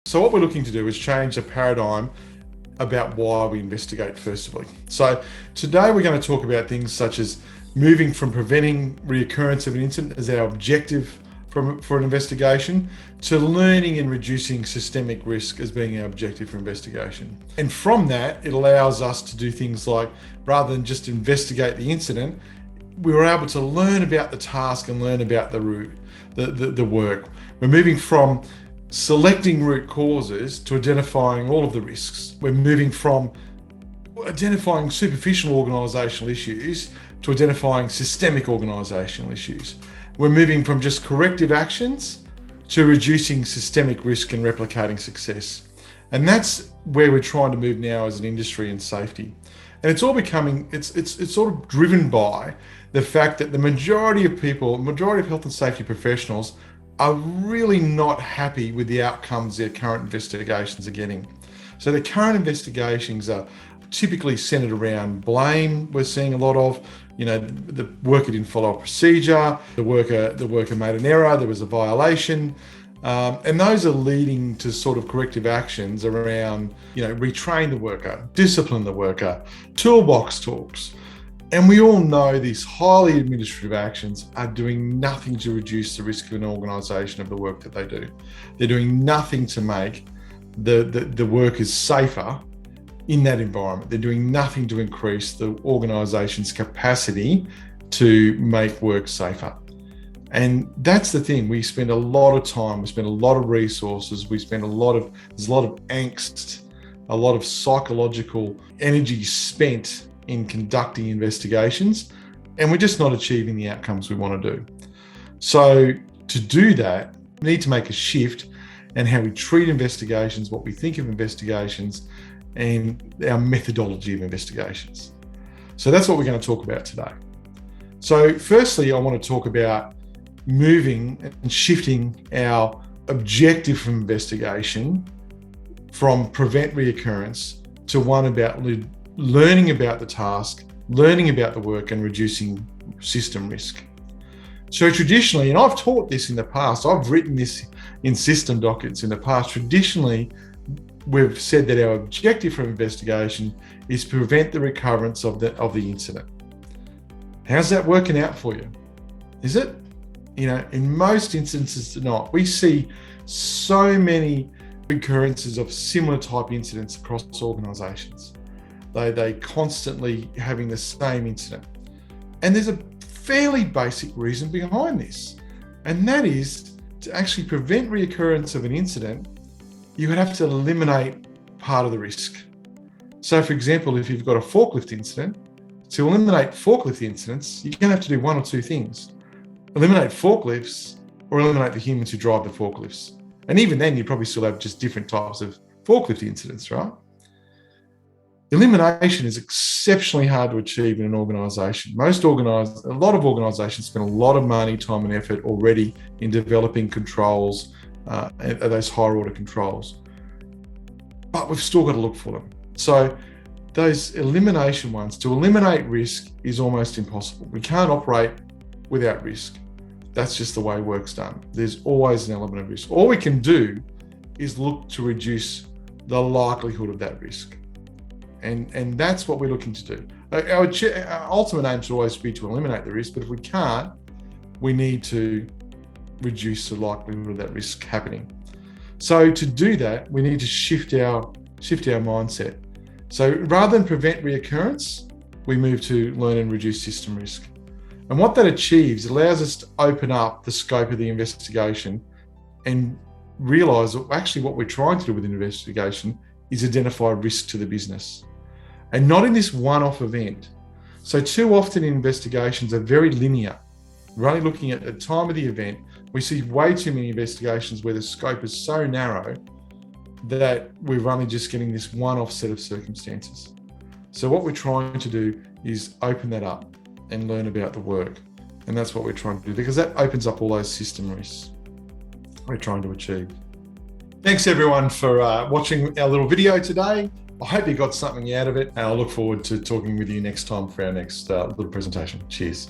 So what we're looking to do is change the paradigm about why we investigate, first of all. So today we're going to talk about things such as moving from preventing reoccurrence of an incident as our objective for an investigation to learning and reducing systemic risk as being our objective for investigation. And from that, it allows us to do things like, rather than just investigate the incident, we were able to learn about the task and learn about the root, the work. We're moving from selecting root causes to identifying all of the risks. We're moving from identifying superficial organisational issues to identifying systemic organisational issues. We're moving from just corrective actions to reducing systemic risk and replicating success. And that's where we're trying to move now as an industry in safety. And it's all becoming, it's sort of driven by the fact that the majority of health and safety professionals are really not happy with the outcomes their current investigations are getting. So the current investigations are typically centered around blame. We're seeing a lot of, the worker didn't follow a procedure, the worker made an error, there was a violation. And those are leading to sort of corrective actions around, retrain the worker, discipline the worker, toolbox talks. And we all know these highly administrative actions are doing nothing to reduce the risk of an organisation of the work that they do. They're doing nothing to make the workers safer in that environment. They're doing nothing to increase the organisation's capacity to make work safer. And that's the thing. We spend a lot of time, we spend a lot of resources, there's a lot of angst, a lot of psychological energy spent in conducting investigations, and we're just not achieving the outcomes we want to do. So to do that, we need to make a shift in how we treat investigations, what we think of investigations, and our methodology of investigations. So that's what we're going to talk about today. So firstly, I want to talk about moving and shifting our objective from investigation from prevent reoccurrence to one about learning about the task, learning about the work, and reducing system risk. So traditionally, and I've taught this in the past, I've written this in system dockets in the past, traditionally, we've said that our objective for investigation is to prevent the recurrence of the incident. How's that working out for you? Is it? In most instances, not. We see so many recurrences of similar type incidents across organisations. They constantly having the same incident. And there's a fairly basic reason behind this. And that is to actually prevent reoccurrence of an incident, you would have to eliminate part of the risk. So for example, if you've got a forklift incident, to eliminate forklift incidents, you're going to have to do one or two things. Eliminate forklifts or eliminate the humans who drive the forklifts. And even then, you probably still have just different types of forklift incidents, right? Elimination is exceptionally hard to achieve in an organisation. A lot of organisations spend a lot of money, time and effort already in developing controls, those higher order controls. But we've still got to look for them. So those elimination ones, to eliminate risk is almost impossible. We can't operate without risk. That's just the way work's done. There's always an element of risk. All we can do is look to reduce the likelihood of that risk. And that's what we're looking to do. Our ultimate aim should always be to eliminate the risk, but if we can't, we need to reduce the likelihood of that risk happening. So to do that, we need to shift our mindset. So rather than prevent reoccurrence, we move to learn and reduce system risk. And what that achieves, it allows us to open up the scope of the investigation and realise that actually what we're trying to do with an investigation is identify risk to the business. And not in this one-off event. So too often investigations are very linear. We're only looking at the time of the event. We see way too many investigations where the scope is so narrow that we're only just getting this one-off set of circumstances. So what we're trying to do is open that up and learn about the work. And that's what we're trying to do, because that opens up all those system risks we're trying to achieve. Thanks everyone for watching our little video today. I hope you got something out of it, and I look forward to talking with you next time for our next little presentation. Cheers.